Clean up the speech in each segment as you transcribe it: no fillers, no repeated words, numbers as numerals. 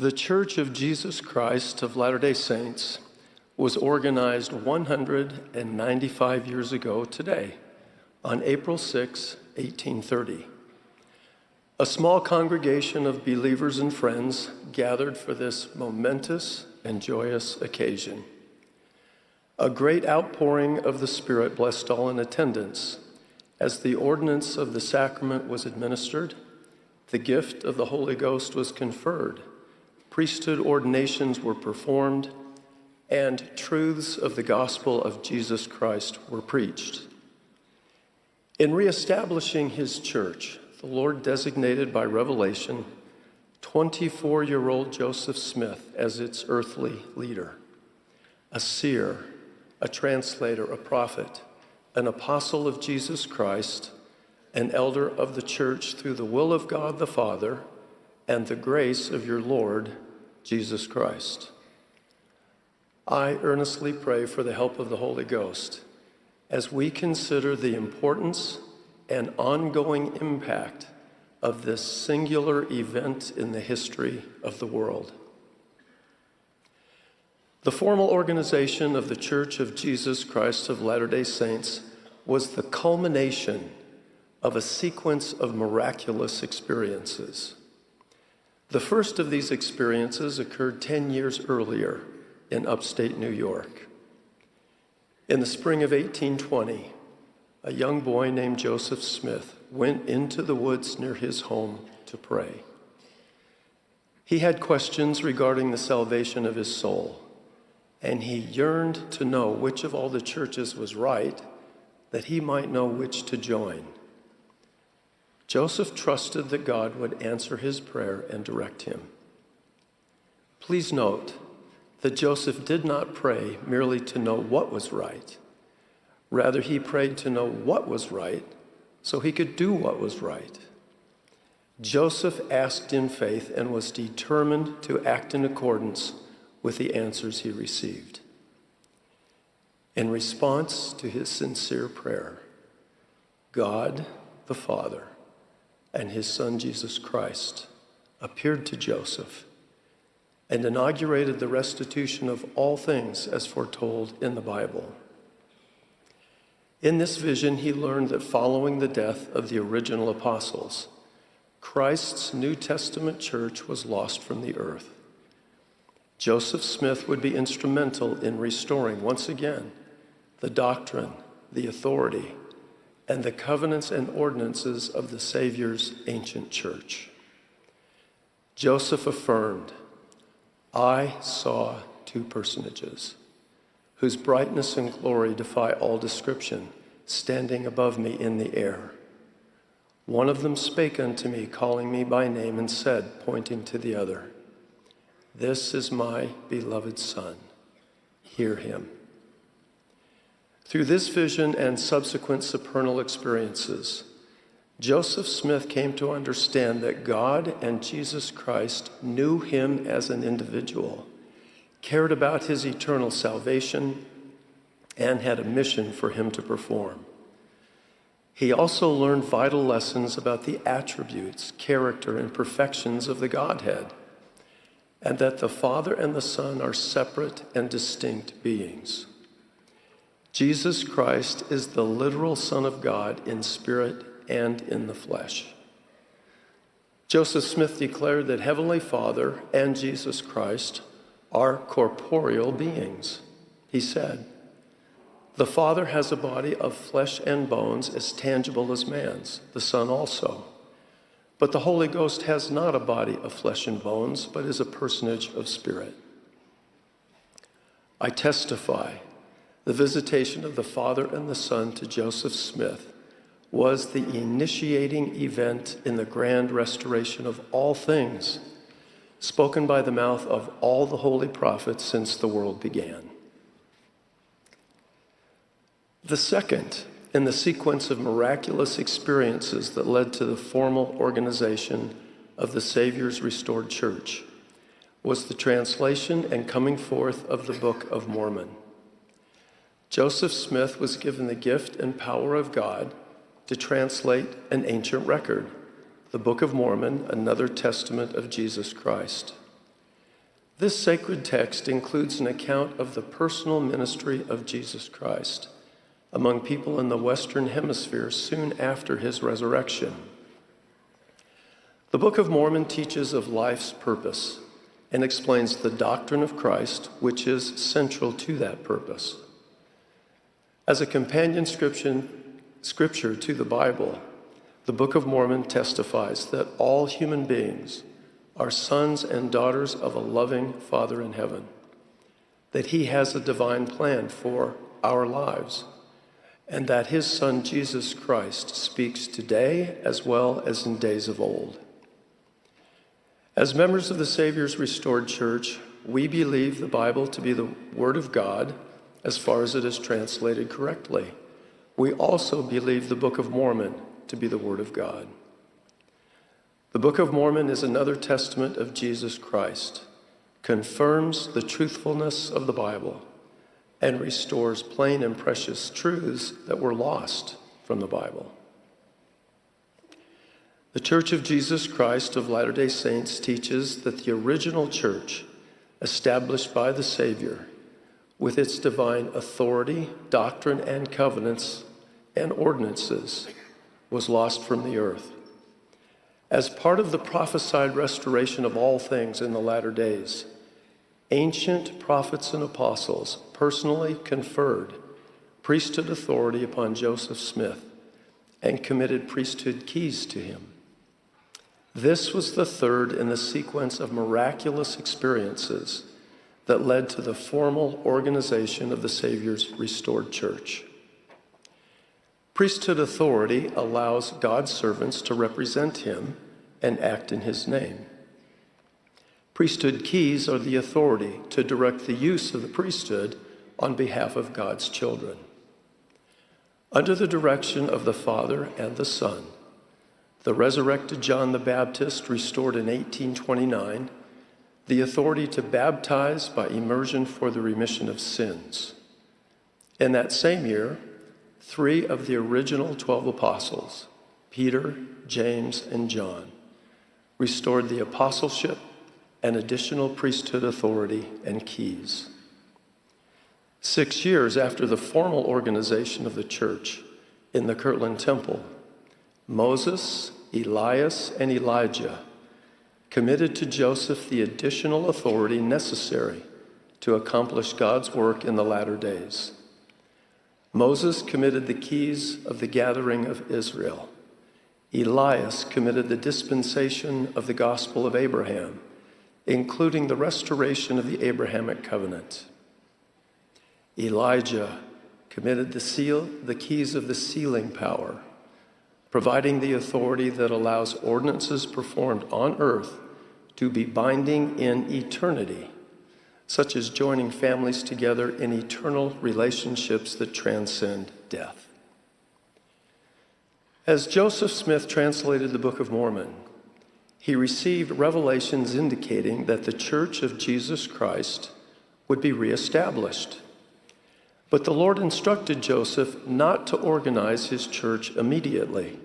The Church of Jesus Christ of Latter-day Saints was organized 195 years ago today, on April 6, 1830. A small congregation of believers and friends gathered for this momentous and joyous occasion. A great outpouring of the Spirit blessed all in attendance as the ordinance of the sacrament was administered, the gift of the Holy Ghost was conferred, priesthood ordinations were performed, and truths of the gospel of Jesus Christ were preached. In reestablishing his church, the Lord designated by revelation 24-year-old Joseph Smith as its earthly leader, a seer, a translator, a prophet, an apostle of Jesus Christ, an elder of the church through the will of God the Father and the grace of your Lord, Jesus Christ. I earnestly pray for the help of the Holy Ghost as we consider the importance and ongoing impact of this singular event in the history of the world. The formal organization of the Church of Jesus Christ of Latter-day Saints was the culmination of a sequence of miraculous experiences. The first of these experiences occurred 10 years earlier in upstate New York. In the spring of 1820, a young boy named Joseph Smith went into the woods near his home to pray. He had questions regarding the salvation of his soul, and he yearned to know which of all the churches was right, that he might know which to join. Joseph trusted that God would answer his prayer and direct him. Please note that Joseph did not pray merely to know what was right. Rather, he prayed to know what was right so he could do what was right. Joseph asked in faith and was determined to act in accordance with the answers he received. In response to his sincere prayer, God the Father and his Son Jesus Christ appeared to Joseph and inaugurated the restitution of all things as foretold in the Bible. In this vision, he learned that following the death of the original apostles, Christ's New Testament church was lost from the earth. Joseph Smith would be instrumental in restoring, once again, the doctrine, the authority, and the covenants and ordinances of the Savior's ancient church. Joseph affirmed, I saw two personages whose brightness and glory defy all description, standing above me in the air. One of them spake unto me, calling me by name, and said, pointing to the other, This is my beloved Son, hear him. Through this vision and subsequent supernal experiences, Joseph Smith came to understand that God and Jesus Christ knew him as an individual, cared about his eternal salvation, and had a mission for him to perform. He also learned vital lessons about the attributes, character, and perfections of the Godhead, and that the Father and the Son are separate and distinct beings. Jesus Christ is the literal Son of God in spirit and in the flesh. Joseph Smith declared that Heavenly Father and Jesus Christ are corporeal beings. He said, The Father has a body of flesh and bones as tangible as man's, the Son also. But the Holy Ghost has not a body of flesh and bones, but is a personage of spirit. I testify, the visitation of the Father and the Son to Joseph Smith was the initiating event in the grand restoration of all things, spoken by the mouth of all the holy prophets since the world began. The second in the sequence of miraculous experiences that led to the formal organization of the Savior's restored church was the translation and coming forth of the Book of Mormon. Joseph Smith was given the gift and power of God to translate an ancient record, the Book of Mormon, another testament of Jesus Christ. This sacred text includes an account of the personal ministry of Jesus Christ among people in the Western Hemisphere soon after his resurrection. The Book of Mormon teaches of life's purpose and explains the doctrine of Christ, which is central to that purpose. As a companion scripture to the Bible, the Book of Mormon testifies that all human beings are sons and daughters of a loving Father in heaven, that he has a divine plan for our lives, and that his Son Jesus Christ speaks today as well as in days of old. As members of the Savior's restored church, we believe the Bible to be the Word of God as far as it is translated correctly. We also believe the Book of Mormon to be the Word of God. The Book of Mormon is another testament of Jesus Christ, confirms the truthfulness of the Bible, and restores plain and precious truths that were lost from the Bible. The Church of Jesus Christ of Latter-day Saints teaches that the original church, established by the Savior, with its divine authority, doctrine, and covenants and ordinances, was lost from the earth. As part of the prophesied restoration of all things in the latter days, ancient prophets and apostles personally conferred priesthood authority upon Joseph Smith and committed priesthood keys to him. This was the third in the sequence of miraculous experiences that led to the formal organization of the Savior's restored church. Priesthood authority allows God's servants to represent him and act in his name. Priesthood keys are the authority to direct the use of the priesthood on behalf of God's children. Under the direction of the Father and the Son, the resurrected John the Baptist restored in 1829 the authority to baptize by immersion for the remission of sins. In that same year, 3 of the original 12 apostles, Peter, James, and John, restored the apostleship and additional priesthood authority and keys. 6 years after the formal organization of the church in the Kirtland Temple, Moses, Elias, and Elijah committed to Joseph the additional authority necessary to accomplish God's work in the latter days. Moses committed the keys of the gathering of Israel. Elias committed the dispensation of the gospel of Abraham, including the restoration of the Abrahamic covenant. Elijah committed the keys of the sealing power, providing the authority that allows ordinances performed on earth to be binding in eternity, such as joining families together in eternal relationships that transcend death. As Joseph Smith translated the Book of Mormon, he received revelations indicating that the Church of Jesus Christ would be reestablished. But the Lord instructed Joseph not to organize his church immediately.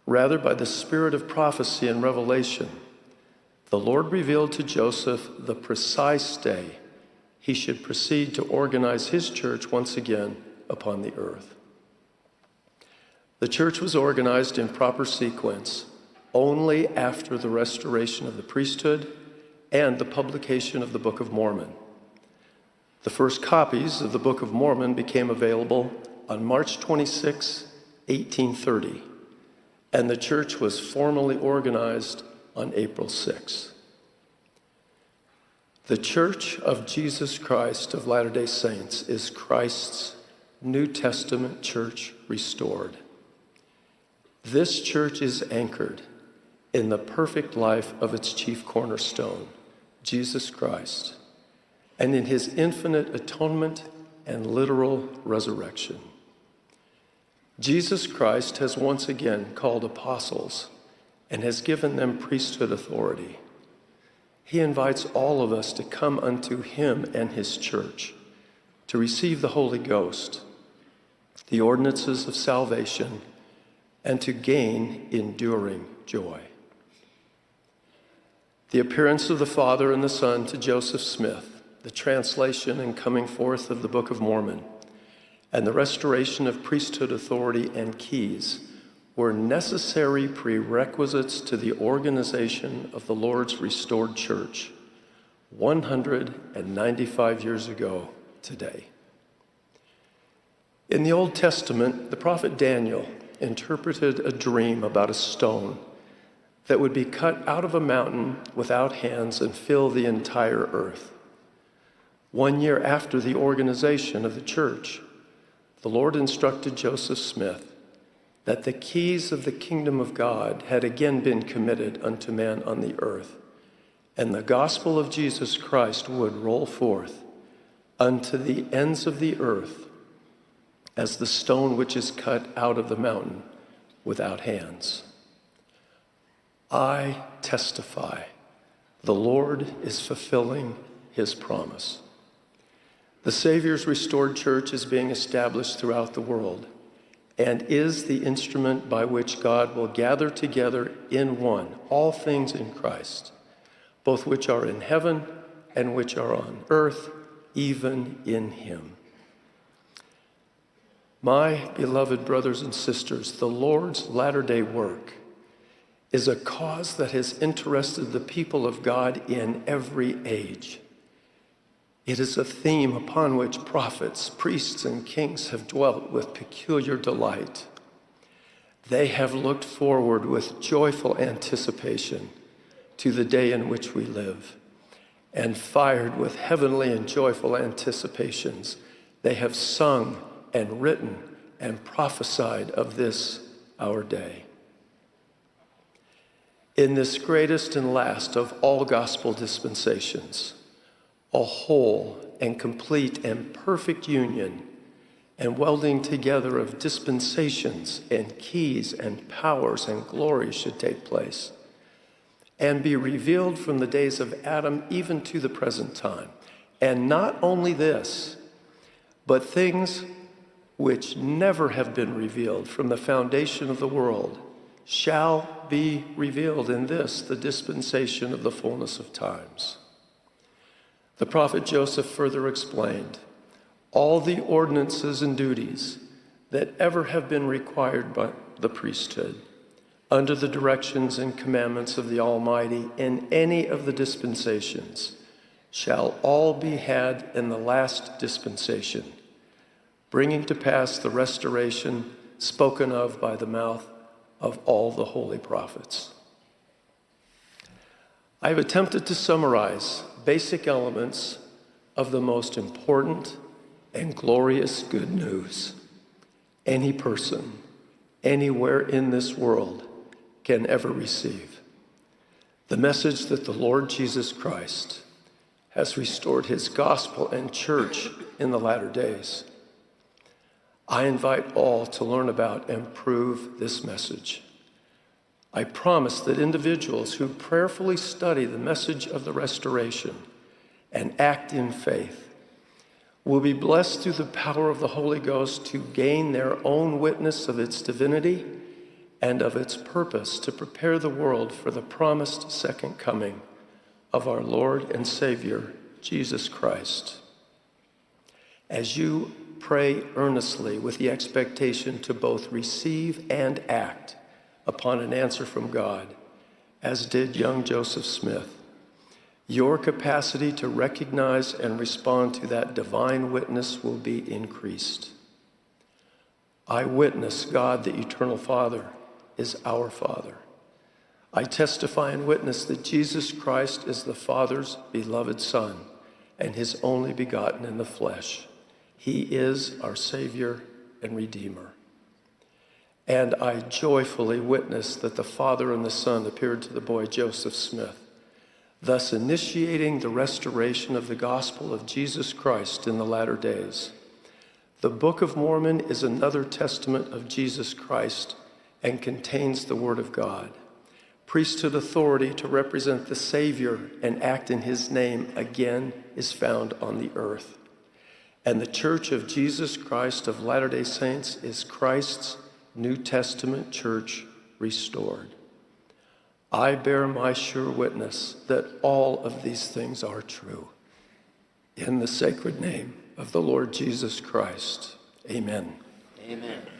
Rather, by the spirit of prophecy and revelation, the Lord revealed to Joseph the precise day he should proceed to organize his church once again upon the earth. The church was organized in proper sequence only after the restoration of the priesthood and the publication of the Book of Mormon. The first copies of the Book of Mormon became available on March 26, 1830, and the church was formally organized on April 6. The Church of Jesus Christ of Latter-day Saints is Christ's New Testament church restored. This church is anchored in the perfect life of its chief cornerstone, Jesus Christ, and in his infinite atonement and literal resurrection. Jesus Christ has once again called apostles and has given them priesthood authority. He invites all of us to come unto him and his church, to receive the Holy Ghost, the ordinances of salvation, and to gain enduring joy. The appearance of the Father and the Son to Joseph Smith, the translation and coming forth of the Book of Mormon, and the restoration of priesthood authority and keys were necessary prerequisites to the organization of the Lord's restored church 195 years ago today. In the Old Testament, the prophet Daniel interpreted a dream about a stone that would be cut out of a mountain without hands and fill the entire earth. 1 year after the organization of the church, the Lord instructed Joseph Smith that the keys of the kingdom of God had again been committed unto man on the earth, and the gospel of Jesus Christ would roll forth unto the ends of the earth as the stone which is cut out of the mountain without hands. I testify, the Lord is fulfilling his promise. The Savior's restored church is being established throughout the world and is the instrument by which God will gather together in one all things in Christ, both which are in heaven and which are on earth, even in him. My beloved brothers and sisters, the Lord's latter-day work is a cause that has interested the people of God in every age. It is a theme upon which prophets, priests, and kings have dwelt with peculiar delight. They have looked forward with joyful anticipation to the day in which we live, and fired with heavenly and joyful anticipations, they have sung and written and prophesied of this our day. In this greatest and last of all gospel dispensations, a whole and complete and perfect union and welding together of dispensations and keys and powers and glories should take place and be revealed from the days of Adam even to the present time. And not only this, but things which never have been revealed from the foundation of the world shall be revealed in this, the dispensation of the fullness of times. The prophet Joseph further explained, all the ordinances and duties that ever have been required by the priesthood under the directions and commandments of the Almighty in any of the dispensations shall all be had in the last dispensation, bringing to pass the restoration spoken of by the mouth of all the holy prophets. I've attempted to summarize basic elements of the most important and glorious good news any person, anywhere in this world, can ever receive. The message that the Lord Jesus Christ has restored his gospel and church in the latter days. I invite all to learn about and prove this message. I promise that individuals who prayerfully study the message of the restoration and act in faith will be blessed through the power of the Holy Ghost to gain their own witness of its divinity and of its purpose to prepare the world for the promised second coming of our Lord and Savior, Jesus Christ. As you pray earnestly with the expectation to both receive and act upon an answer from God, as did young Joseph Smith, your capacity to recognize and respond to that divine witness will be increased. I witness God, the eternal Father, is our Father. I testify and witness that Jesus Christ is the Father's beloved Son and his only begotten in the flesh. He is our Savior and Redeemer. And I joyfully witness that the Father and the Son appeared to the boy Joseph Smith, thus initiating the restoration of the gospel of Jesus Christ in the latter days. The Book of Mormon is another testament of Jesus Christ and contains the Word of God. Priesthood authority to represent the Savior and act in his name again is found on the earth. And the Church of Jesus Christ of Latter-day Saints is Christ's New Testament church restored. I bear my sure witness that all of these things are true. In the sacred name of the Lord Jesus Christ, amen. Amen.